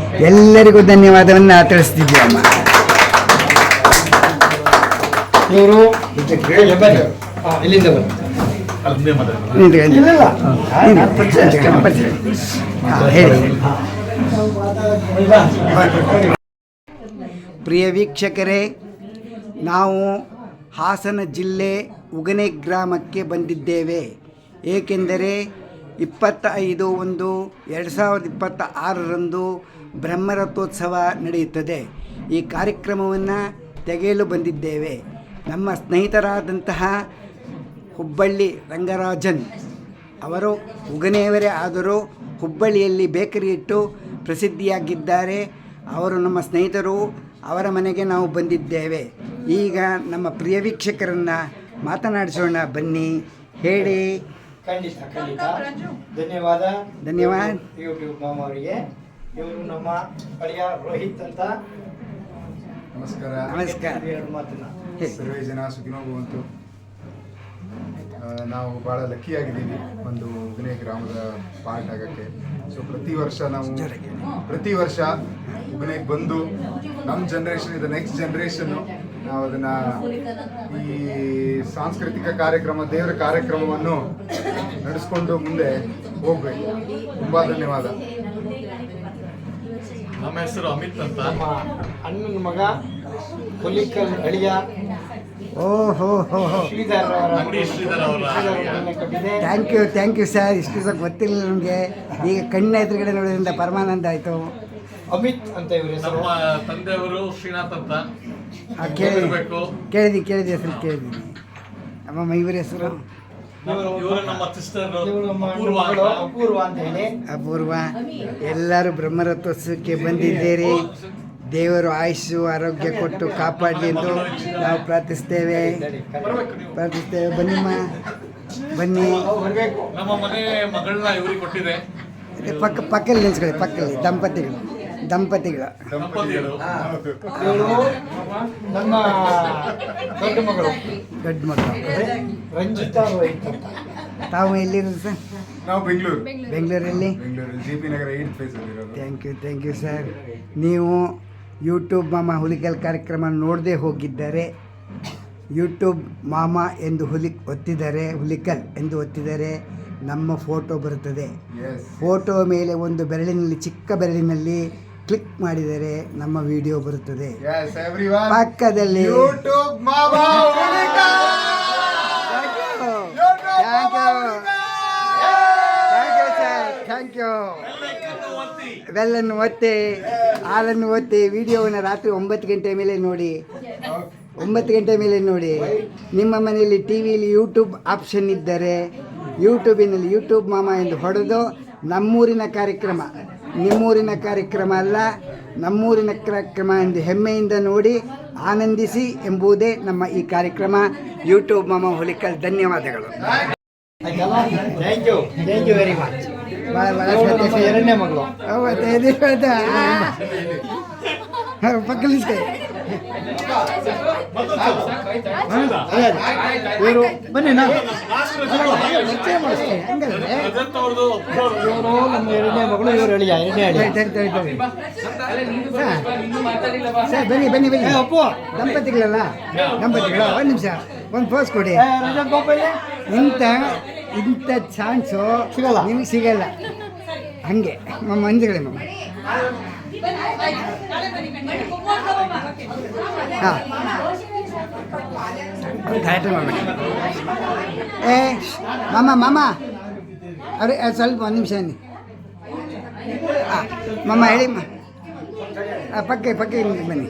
ಎಲ್ಲರಿಗೂ ಧನ್ಯವಾದವನ್ನು ತಿಳಿಸ್ತಿದ್ದೀವಮ್ಮ. ಇವರು ಇಲ್ಲಿಂದ ಬಂದು ಹೇಳಿ. ಪ್ರಿಯ ವೀಕ್ಷಕರೇ, ನಾವು ಹಾಸನ ಜಿಲ್ಲೆ ಉಗನೆ ಗ್ರಾಮಕ್ಕೆ ಬಂದಿದ್ದೇವೆ. ಏಕೆಂದರೆ 25/1/2026 ಬ್ರಹ್ಮರಥೋತ್ಸವ ನಡೆಯುತ್ತದೆ. ಈ ಕಾರ್ಯಕ್ರಮವನ್ನು ತೆಗೆಯಲು ಬಂದಿದ್ದೇವೆ. ನಮ್ಮ ಸ್ನೇಹಿತರಾದಂತಹ ಹುಬ್ಬಳ್ಳಿ ರಂಗರಾಜನ್ ಅವರು ಉಗನೆಯವರೇ ಆದರೂ ಹುಬ್ಬಳ್ಳಿಯಲ್ಲಿ ಬೇಕರಿ ಇಟ್ಟು ಪ್ರಸಿದ್ಧಿಯಾಗಿದ್ದಾರೆ. ಅವರು ನಮ್ಮ ಸ್ನೇಹಿತರು, ಅವರ ಮನೆಗೆ ನಾವು ಬಂದಿದ್ದೇವೆ. ಈಗ ನಮ್ಮ ಪ್ರಿಯ ವೀಕ್ಷಕರನ್ನು ಮಾತನಾಡಿಸೋಣ, ಬನ್ನಿ, ಹೇಳಿ. ಖಂಡಿತ ಧನ್ಯವಾದ ಯೂಟ್ಯೂಬ್ ಮಾಮ ಅವರಿಗೆ. ಇವರು ನಮ್ಮ ಅಳಿಯ ರೋಹಿತ್ ಅಂತ. ನಮಸ್ಕಾರ. ಎರಡು ಮಾತನ್ನ ಸರ್ವೇ ಜನ ಸುಖಿನೋ ಭವಂತು. ನಾವು ಭಾಳ ಲಕ್ಕಿಯಾಗಿದ್ದೀವಿ ಒಂದು ಉಗನೆ ಗ್ರಾಮದ ಪಾರ್ಟ್ ಆಗೋಕ್ಕೆ. ಸೊ ಪ್ರತಿ ವರ್ಷ ಉಗನೆಗೆ ಬಂದು ನಮ್ಮ ಜನ್ರೇಷನ್ ಇದು ನೆಕ್ಸ್ಟ್ ಜನ್ರೇಷನ್ನು ನಾವು ಅದನ್ನು ಈ ಸಾಂಸ್ಕೃತಿಕ ಕಾರ್ಯಕ್ರಮ, ದೇವರ ಕಾರ್ಯಕ್ರಮವನ್ನು ನಡೆಸ್ಕೊಂಡು ಮುಂದೆ ಹೋಗಬೇಕು. ತುಂಬ ಧನ್ಯವಾದ. ನಮ್ಮ ಹೆಸರು ಅಮಿತ್ ಅಂತ. ನಮ್ಮ ಅಣ್ಣನ ಮಗ ಹುಲಿಕಲ್ ಅಳಿಯ ಶ್ರೀಧರ್ ಕಟ್ಟಿದೆ. Thank you sir. ಇಷ್ಟು ದಿವಸ ಗೊತ್ತಿಲ್ಲ ನಮಗೆ. ಈಗ ಕಣ್ಣ ಎದುರುಗಡೆ ನೋಡೋದ್ರಿಂದ ಪರಮಾನಂದ ಆಯಿತು. ಅಮಿತ್ ಅಂತ ಇವ್ರ ಹೆಸರು. ನಮ್ಮ ತಂದೆಯವರು ಶ್ರೀನಾಥ್ ಅಂತ. ಕೇಳಿದಿ ಹೆಸರು ಕೇಳಿದ್ದೀನಿ. ಅಮ್ಮಮ್ಮ ಇವ್ರ ಹೆಸರು ಇವರು ನಮ್ಮ ಸಿಸ್ಟರ್ ಇವರು ನಮ್ಮ ಮಗಳು ಅಪೂರ್ವ ಅಂತ ಹೇಳಿ. ಅಪೂರ್ವ. ಎಲ್ಲರೂ ಬ್ರಹ್ಮರಥೋತ್ಸವಕ್ಕೆ ಬಂದಿದ್ದೀರಿ. ದೇವರು ಆಯುಷು ಆರೋಗ್ಯ ಕೊಟ್ಟು ಕಾಪಾಡಲಿ ಎಂದು ನಾವು ಪ್ರಾರ್ಥಿಸ್ತೇವೆ. ಬನ್ನಿಮ್ಮ, ಬನ್ನಿ. ನಮ್ಮ ಮನೆ ಮಗಳನ್ನ ಇವ್ರಿಗೆ ಕೊಟ್ಟಿದೆ. ಪಕ್ಕದಲ್ಲಿ ನಿಲ್ಸ್ಕೊಳ್ಳಿ, ಪಕ್ಕದಲ್ಲಿ ದಂಪತಿಗಳು. ದಂಪತಿಗಳು ಇವರು ನನ್ನ ದೊಡ್ಡ ಮಗಳು ರಂಜಿತಾ ರೋಹಿತ್ ಅಂತ. ತಾವು ಎಲ್ಲಿರೋದು ಸರ್? ನಾವು ಬೆಂಗಳೂರಲ್ಲಿ JP ನಗರ 8th phase ಅಲ್ಲಿ ಇರೋದು. Thank you sir. ನೀವು ಯೂಟ್ಯೂಬ್ ಮಾಮ ಹುಲಿಕಲ್ ಕಾರ್ಯಕ್ರಮ ನೋಡದೆ ಹೋಗಿದ್ದರೆ ಯೂಟ್ಯೂಬ್ ಮಾಮ ಎಂದು ಹುಲಿಕಲ್ ಎಂದು ಒತ್ತಿದರೆ ನಮ್ಮ ಫೋಟೋ ಬರುತ್ತದೆ. ಫೋಟೋ ಮೇಲೆ ಒಂದು ಬೆರಳಿನಲ್ಲಿ, ಚಿಕ್ಕ ಬೆರಳಿನಲ್ಲಿ ಕ್ಲಿಕ್ ಮಾಡಿದರೆ ನಮ್ಮ ವಿಡಿಯೋ ಬರುತ್ತದೆ. ಪಕ್ಕದಲ್ಲಿ ಯೂಟ್ಯೂಬ್ ಮಾಮ ಥ್ಯಾಂಕ್ ಯು. ಬೆಲ್ಲನ್ನು ಒತ್ತಿ, ಹಾಲನ್ನು ಒತ್ತಿ, ವಿಡಿಯೋವನ್ನು ರಾತ್ರಿ 9 ಗಂಟೆ ಮೇಲೆ ನೋಡಿ. 9 ಗಂಟೆ ಮೇಲೆ ನೋಡಿ. ನಿಮ್ಮ ಮನೆಯಲ್ಲಿ ಟಿವಿಯಲ್ಲಿ ಯೂಟ್ಯೂಬ್ ಆಪ್ಷನ್ ಇದ್ದರೆ ಯೂಟ್ಯೂಬಿನಲ್ಲಿ ಯೂಟ್ಯೂಬ್ ಮಾಮ ಎಂದು ಹೊಡೆದು ನಮ್ಮೂರಿನ ಕಾರ್ಯಕ್ರಮ, ನಿಮ್ಮೂರಿನ ಕಾರ್ಯಕ್ರಮ ಅಲ್ಲ, ನಮ್ಮೂರಿನ ಕಾರ್ಯಕ್ರಮ ಎಂದು ಹೆಮ್ಮೆಯಿಂದ ನೋಡಿ ಆನಂದಿಸಿ ಎಂಬುದೇ ನಮ್ಮ ಈ ಕಾರ್ಯಕ್ರಮ. ಯೂಟ್ಯೂಬ್ ಮಾಮ ಹುಲಿಕಲ್. ಧನ್ಯವಾದಗಳು. Thank you very much. ಎರಡನೇ ಮಗಳು ಪಕ್ಕದಲ್ಲಿ ಇವರು ಬನ್ನಿ. ಇವರು ನಮ್ಮ ಎರಡನೇ ಮಗಳು, ಇವರು ಅಳಿಯ ಎರಡನೇ ಬನ್ನಿ. ಅಪ್ಪು ದಂಪತಿಗಳು. ಒಂದು ನಿಮಿಷ, ಒಂದು ಪೋಸ್ ಕೊಡಿ. ಇಂಥ ಚಾನ್ಸು ನಿಮಗೆ ಸಿಗಲ್ಲ. ಹಂಗೆ ಮಂದಿಗಳೇ ಮಮ್ಮ. ಹಾಂ, ಮಾಮ ಅವ್ರೆ ಸ್ವಲ್ಪ ಒಂದು ನಿಮಿಷ. ಹಾಂ, ಮಮ್ಮ ಹೇಳಿಮ್ಮ ಪಕ್ಕೆ ಪಕ್ಕೆ ಹಿಂಗೆ ಬನ್ನಿ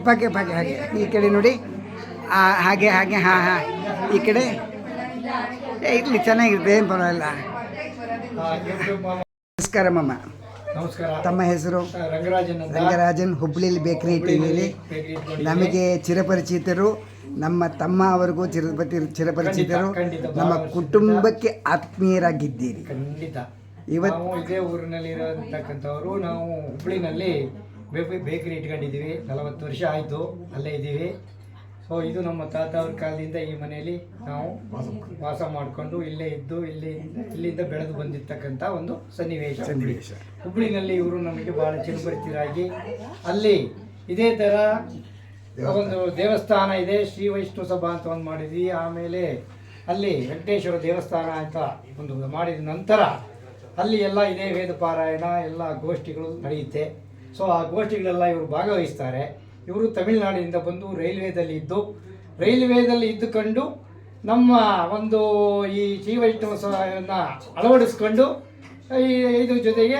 ಪಕ್ಕೆ ಪಕ್ಕೆ ಹಾಗೆ ಈ ಕಡೆ ನೋಡಿ ಹಾಗೆ ಹಾಗೆ ಹಾಂ ಹಾಂ ಈ ಕಡೆ ಇರಲಿ ಚೆನ್ನಾಗಿರುತ್ತೆ ಏನು ಪರವಾಗಿಲ್ಲ. ನಮಸ್ಕಾರ ಮಮ್ಮ. ನಮಸ್ಕಾರ. ತಮ್ಮ ಹೆಸರು? ರಂಗರಾಜನ್ ಅಂತ. ರಂಗರಾಜನ್, ಹುಬ್ಳಿಲಿ ಬೇಕರಿ ಟಿವಿಲಿ ನಮಗೆ ಚಿರಪರಿಚಿತರು, ನಮ್ಮ ತಮ್ಮ ಅವರಿಗೂ ಚಿರಪರಿಚಿತರು, ನಮ್ಮ ಕುಟುಂಬಕ್ಕೆ ಆತ್ಮೀಯರಾಗಿದ್ದೀರಿ. ಖಂಡಿತ. ಇವತ್ತು ನಾವು ಇದೇ ಊರಿನಲ್ಲಿ ಇರತಕ್ಕಂಥವ್ರು. ನಾವು ಹುಬ್ಳಿನಲ್ಲಿ ಬೇಕರಿ ಇಟ್ಕೊಂಡಿದ್ದೀವಿ. 40 ವರ್ಷ ಆಯಿತು ಅಲ್ಲೇ ಇದ್ದೀವಿ. ಸೊ ಇದು ನಮ್ಮ ತಾತ ಅವ್ರ ಕಾಲದಿಂದ ಈ ಮನೆಯಲ್ಲಿ ನಾವು ವಾಸ ಮಾಡಿಕೊಂಡು ಇಲ್ಲೇ ಇದ್ದು ಇಲ್ಲಿಂದ ಬೆಳೆದು ಬಂದಿರ್ತಕ್ಕಂಥ ಒಂದು ಸನ್ನಿವೇಶ. ಹುಬ್ಳಿನಲ್ಲಿ ಇವರು ನಮಗೆ ಭಾಳ ಚಿರಪರಿಚಿತರಾಗಿ ಅಲ್ಲಿ ಇದೇ ಥರ ಒಂದು ದೇವಸ್ಥಾನ ಇದೆ, ಶ್ರೀ ವೈಷ್ಣವ ಸಭಾ ಅಂತ ಒಂದು ಮಾಡಿದ್ವಿ. ಆಮೇಲೆ ಅಲ್ಲಿ ವೆಂಕಟೇಶ್ವರ ದೇವಸ್ಥಾನ ಅಂತ ಒಂದು ಮಾಡಿದ ನಂತರ ಅಲ್ಲಿ ಎಲ್ಲ ಇದೇ ವೇದ ಪಾರಾಯಣ ಎಲ್ಲ ಗೋಷ್ಠಿಗಳು ನಡೆಯುತ್ತೆ. ಸೊ ಆ ಗೋಷ್ಠಿಗಳೆಲ್ಲ ಇವರು ಭಾಗವಹಿಸ್ತಾರೆ. ಇವರು ತಮಿಳುನಾಡಿನಿಂದ ಬಂದು ರೈಲ್ವೇದಲ್ಲಿ ಇದ್ದುಕೊಂಡು ನಮ್ಮ ಒಂದು ಈ ಶ್ರೀ ವೈಷ್ಣವನ ಅಳವಡಿಸ್ಕೊಂಡು ಇದ್ರ ಜೊತೆಗೆ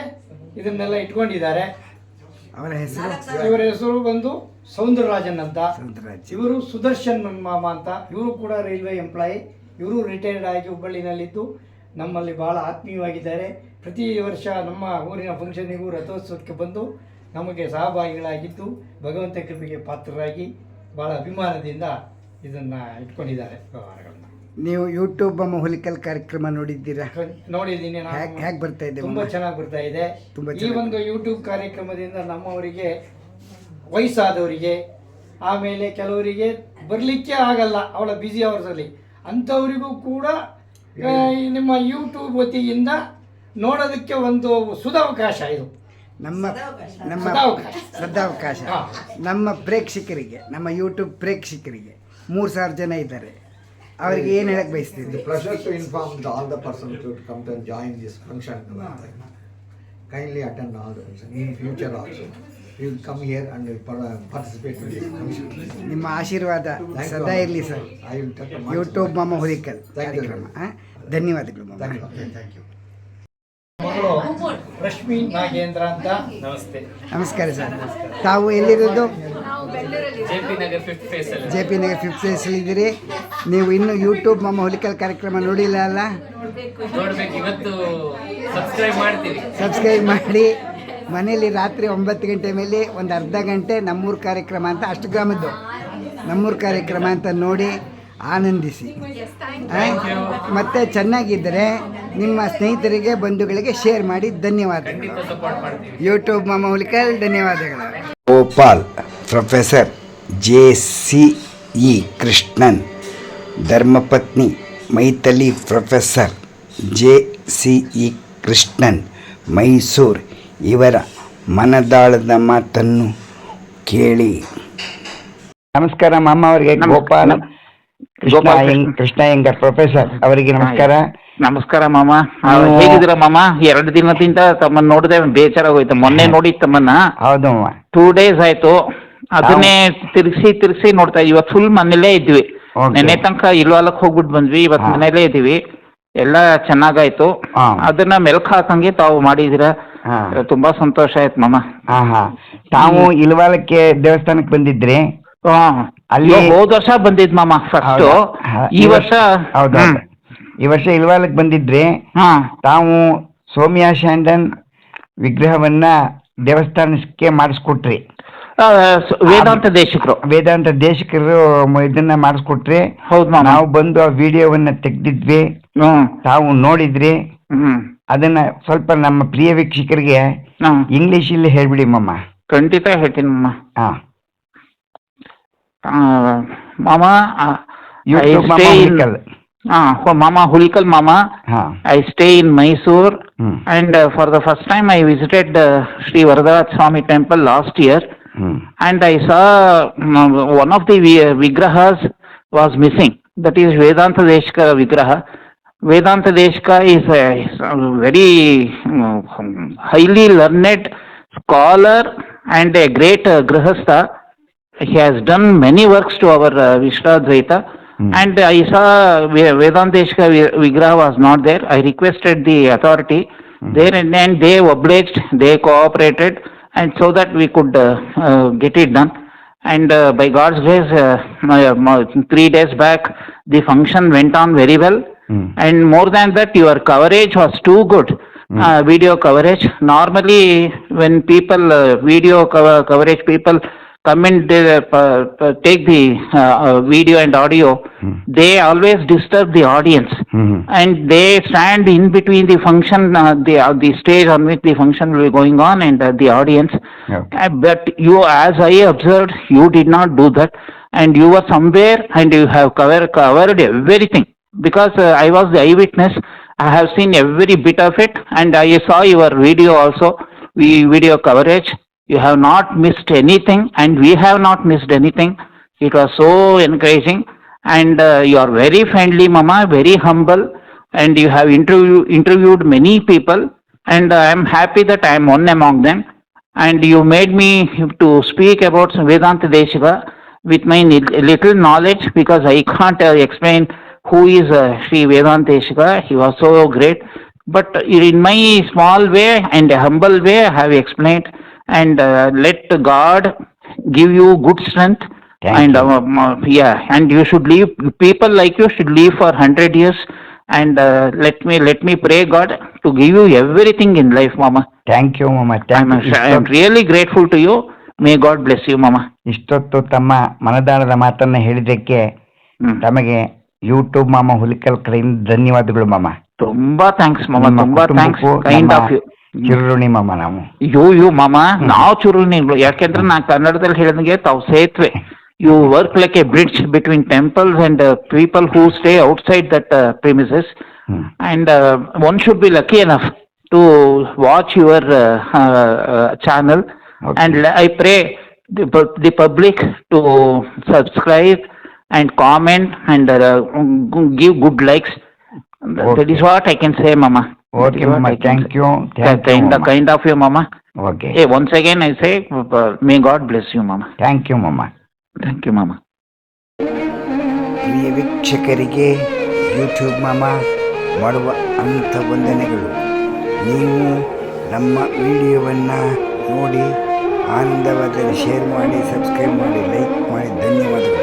ಇದನ್ನೆಲ್ಲ ಇಟ್ಕೊಂಡಿದ್ದಾರೆ. ಇವರ ಹೆಸರು ಬಂದು ಸೌಂದರರಾಜನ್ ಅಂತ. ಇವರು ಸುದರ್ಶನ್ ಮಾಮ ಅಂತ. ಇವರು ಕೂಡ ರೈಲ್ವೆ ಎಂಪ್ಲಾಯಿ. ಇವರು ರಿಟೈರ್ಡ್ ಆಗಿ ಹುಬ್ಬಳ್ಳಿನಲ್ಲಿದ್ದು ನಮ್ಮಲ್ಲಿ ಭಾಳ ಆತ್ಮೀಯವಾಗಿದ್ದಾರೆ. ಪ್ರತಿ ವರ್ಷ ನಮ್ಮ ಊರಿನ ಫಂಕ್ಷನ್ನಿಗೂ ರಥೋತ್ಸವಕ್ಕೆ ಬಂದು ನಮಗೆ ಸಹಭಾಗಿಗಳಾಗಿದ್ದು ಭಗವಂತ ಕೃಪೆಗೆ ಪಾತ್ರರಾಗಿ ಭಾಳ ಅಭಿಮಾನದಿಂದ ಇದನ್ನು ಇಟ್ಕೊಂಡಿದ್ದಾರೆ ವ್ಯವಹಾರಗಳನ್ನ. ನೀವು ಯೂಟ್ಯೂಬ್ ಅಮ್ಮ ಹುಲಿಕಲ್ ಕಾರ್ಯಕ್ರಮ ನೋಡಿದ್ದೀರಾ? ನೋಡಿದ್ದೀನಿ. ಹೇಗೆ ಬರ್ತಾ ಇದೆ? ತುಂಬ ಚೆನ್ನಾಗಿ ಬರ್ತಾ ಇದೆ. ಈ ಒಂದು ಯೂಟ್ಯೂಬ್ ಕಾರ್ಯಕ್ರಮದಿಂದ ನಮ್ಮವರಿಗೆ, ವಯಸ್ಸಾದವರಿಗೆ, ಆಮೇಲೆ ಕೆಲವರಿಗೆ ಬರಲಿಕ್ಕೆ ಆಗಲ್ಲ ಅವಳ ಬ್ಯುಸಿ ಅವರ್ಸಲ್ಲಿ, ಅಂಥವರಿಗೂ ಕೂಡ ನಿಮ್ಮ ಯೂಟ್ಯೂಬ್ ವತಿಯಿಂದ ನೋಡೋದಕ್ಕೆ ಒಂದು ಸುಧಾವಕಾಶ ಇದು. ನಮ್ಮ ಸದಾವಕಾಶ ನಮ್ಮ ಪ್ರೇಕ್ಷಕರಿಗೆ, ನಮ್ಮ ಯೂಟ್ಯೂಬ್ ಪ್ರೇಕ್ಷಕರಿಗೆ 3,000 ಜನ ಇದ್ದಾರೆ. ಅವರಿಗೆ ಏನು ಹೇಳಕ್ಕೆ ಬಯಸ್ತಿದ್ದೆ? Pleasure to inform all the persons to come and join this function. Kindly attend all the function. In future also, you will come here and participate in this function. ನಿಮ್ಮ ಆಶೀರ್ವಾದ ಸದಾ ಇರಲಿ ಸರ್. ಯೂಟ್ಯೂಬ್ ಮಾಮ ಹುಲಿಕಲ್ ಕಾರ್ಯಕ್ರಮ. ಧನ್ಯವಾದಗಳು ಮಾಮ. Thank you. ಮಗಳು ರಶ್ಮಿ ನಾಗೇಂದ್ರ ಅಂತ. ನಮಸ್ತೆ. ನಮಸ್ಕಾರ ಸರ್. ತಾವು ಎಲ್ಲಿರೋದು? JP ನಗರ್ 5th phase ಅಲ್ಲಿ. JP ನಗರ್ 5th phase ಅಲ್ಲಿ ಇದ್ದೀರಿ. ನೀವು ಇನ್ನು ಯೂಟ್ಯೂಬ್ ಮಾಮ ಹುಲಿಕಲ್ ಕಾರ್ಯಕ್ರಮ ನೋಡಿಲ್ಲ ಅಲ್ಲ? ನೋಡ್ಬೇಕು. ಇವತ್ತು ಸಬ್ಸ್ಕ್ರೈಬ್ ಮಾಡ್ತೀವಿ. ಸಬ್ಸ್ಕ್ರೈಬ್ ಮಾಡಿ ಮನೇಲಿ ರಾತ್ರಿ 9 ಗಂಟೆ ಮೇಲೆ ಒಂದು ಅರ್ಧ ಗಂಟೆ ನಮ್ಮೂರು ಕಾರ್ಯಕ್ರಮ ಅಂತ, ಅಷ್ಟಗ್ರಾಮದ್ದು ನಮ್ಮೂರು ಕಾರ್ಯಕ್ರಮ ಅಂತ ನೋಡಿ ಆನಂದಿಸಿ. ಮತ್ತೆ ಚೆನ್ನಾಗಿದ್ದರೆ ನಿಮ್ಮ ಸ್ನೇಹಿತರಿಗೆ, ಬಂಧುಗಳಿಗೆ ಶೇರ್ ಮಾಡಿ. ಧನ್ಯವಾದಗಳು. ಯೂಟ್ಯೂಬ್ ಮಾಮ ಹುಲಿಕಲ್ ಧನ್ಯವಾದಗಳು. ಗೋಪಾಲ್, ಪ್ರೊಫೆಸರ್ JCE ಕೃಷ್ಣನ್, ಧರ್ಮಪತ್ನಿ ಮೈಥಿಲಿ, ಪ್ರೊಫೆಸರ್ JCE ಕೃಷ್ಣನ್, ಮೈಸೂರು. ಇವರ ಮನದಾಳದ ಮಾತನ್ನು ಕೇಳಿ. ನಮಸ್ಕಾರ ಮಾಮ ಅವರಿಗೆ. ಗೋಪಾಲ್ ಕೃಷ್ಣ ಅಯ್ಯಂಗಾರ್ ಪ್ರೊಫೆಸರ್ ಅವರಿಗೆ ನಮಸ್ಕಾರ. ನಮಸ್ಕಾರ ಮಾಮ. ಹೇಗಿದ್ದೀರ ಮಾಮ? 2 ದಿನದಿಂದ ತಮ್ಮನ್ನ ನೋಡಿದೆ, ಬೇಜಾರಾಗೋಯ್ತು. ಮೊನ್ನೆ ನೋಡಿ ತಮ್ಮನ್ನ. ಹೌದು 2 days ಆಯ್ತು. ಅದನ್ನೇ ತಿರ್ಸಿ ನೋಡ್ತಾ. ಇವತ್ತು ಫುಲ್ ಮನೇಲೇ ಇದ್ವಿ. ನೆನ್ನೆ ತನಕ ಇಲ್ವಾಲಕ್ಕೆ ಹೋಗ್ಬಿಟ್ಟು ಬಂದ್ವಿ. ಇವತ್ತು ಮನೇಲೇ ಇದ್ದೀವಿ. ಎಲ್ಲ ಚೆನ್ನಾಗಾಯ್ತು. ಅದನ್ನ ಮೆಲ್ಕ್ ಹಾಕಂಗೆ ತಾವು ಮಾಡಿದಿರ. ತುಂಬಾ ಸಂತೋಷ ಆಯ್ತು ಮಾಮ. ತಾವು ಇಲ್ವಾಲಕ್ಕೆ ದೇವಸ್ಥಾನಕ್ಕೆ ಬಂದಿದ್ರಿ? ಅಲ್ಲಿ ಹೋದ ವರ್ಷ ಬಂದಿದ್ ಮಾಮ ಫಸ್ಟ್. ಈ ವರ್ಷ ಈ ವರ್ಷ ಇಲ್ವಾಲಕ್ಕೆ ಬಂದಿದ್ರಿ. ತಾವು ಸೌಮ್ಯ ಶಾಂಡನ್ ವಿಗ್ರಹವನ್ನ ದೇವಸ್ಥಾನಕ್ಕೆ ಮಾಡಿಸ್ಕೊಟ್ರಿ. ವೇದಾಂತ ದೇಶಿಕರು ಇದನ್ನ ಮಾಡಿಸ್ಕೊಟ್ರಿ. ಹೌದು ಮಾಮ. ನಾವು ಬಂದು ಆ ವಿಡಿಯೋವನ್ನ ತೆಗ್ದಿದ್ವಿ. ತಾವು ನೋಡಿದ್ರಿ. ಅದನ್ನ ಸ್ವಲ್ಪ ನಮ್ಮ ಪ್ರಿಯ ವೀಕ್ಷಕರಿಗೆ ಇಂಗ್ಲಿಷ್ ಇಲ್ಲಿ ಹೇಳ್ಬಿಡಿ ಮಮ್ಮ. ಖಂಡಿತ ಹೇಳ್ತೀನಿ ಮಮ್ಮ. Mama, Mama Hulikal Mama. I stay in Mysore, and for the first time I visited Sri Varadaraj Swami temple last year, and I saw one of the vigrahas was missing. That is Vedanta Deshika vigraha. Vedanta Deshika is a very highly learned scholar and a great grihastha. He has done many works to our Vishnadvaita, and I saw Vedanteshka Vigraha was not there. I requested the authority There and they obliged, they cooperated, and so that we could get it done. And by God's grace, 3 days back, the function went on very well. And more than that, your coverage was too good. Video coverage. Normally, when people, video coverage people come and take the video and audio, they always disturb the audience. And they stand in between the function, the stage on which the function will be going on, and the audience. But you, as I observed, you did not do that, and you were somewhere and you have covered everything. Because I was the eyewitness, I have seen every bit of it, and I saw your video also, video coverage. You have not missed anything, and we have not missed anything. It was so encouraging, and you are very friendly, Mama, very humble, and you have interviewed many people, and I am happy that I am one among them. And you made me to speak about Vedanta Deshika with my little knowledge, because I can't explain who is Sri Vedanta Deshika. He was so great, but in my small way and humble way, I have explained. And let God give you good strength. And and you should live. People like you should live for 100 years. And let me pray God to give you everything in life, Mama. Thank you ಮಮ್ಮ, I am really grateful to you. May God bless you, Mama. ಇಷ್ಟೊತ್ತು ತಮ್ಮ ಮನದಾಳದ ಮಾತನ್ನ ಹೇಳಿದ್ದಕ್ಕೆ ತಮಗೆ YouTube ಮಾಮ ಹುಲಿಕಲ್ ಕಡೆಯಿಂದ ಧನ್ಯವಾದಗಳು ಮಾಮ. ತುಂಬಾ ಥ್ಯಾಂಕ್ಸ್ ಮಾಮ, ತುಂಬಾ ಥ್ಯಾಂಕ್ಸ್, ಕೈಂಡ್ ಆಫ್ ಯು. ಚಿರುಣಿ ಮಾಮ ನಾವು. ಯು ಮಾಮ, ನಾವು ಚಿರುಣಿಗಳು. ಯಾಕೆಂದ್ರೆ ನಾನು ಕನ್ನಡದಲ್ಲಿ ಹೇಳಿದಂಗೆ ತಾವು ಸೇತುವೆ. You work like a bridge between temples and people who stay outside that premises. And one should be lucky enough to watch your channel. And I pray the public to subscribe and comment and give good likes. That is what I can say, Mama. Okay, Mama. Thank you. Kind of you, Mama. Okay. Hey, once again I say, may God bless you, Mama. Thank you, Mama. Thank you, Mama. ಪ್ರಿಯ ವೀಕ್ಷಕರಿಗೆ YouTube ಮಾಮ ಮಾಡುವ ಅಂಥ ವಂದನೆಗಳು. ನೀವು ನಮ್ಮ ವಿಡಿಯೋವನ್ನು ನೋಡಿ ಆನಂದವಾದರೆ share ಮಾಡಿ, ಸಬ್ಸ್ಕ್ರೈಬ್ ಮಾಡಿ, ಲೈಕ್ ಮಾಡಿ. ಧನ್ಯವಾದಗಳು.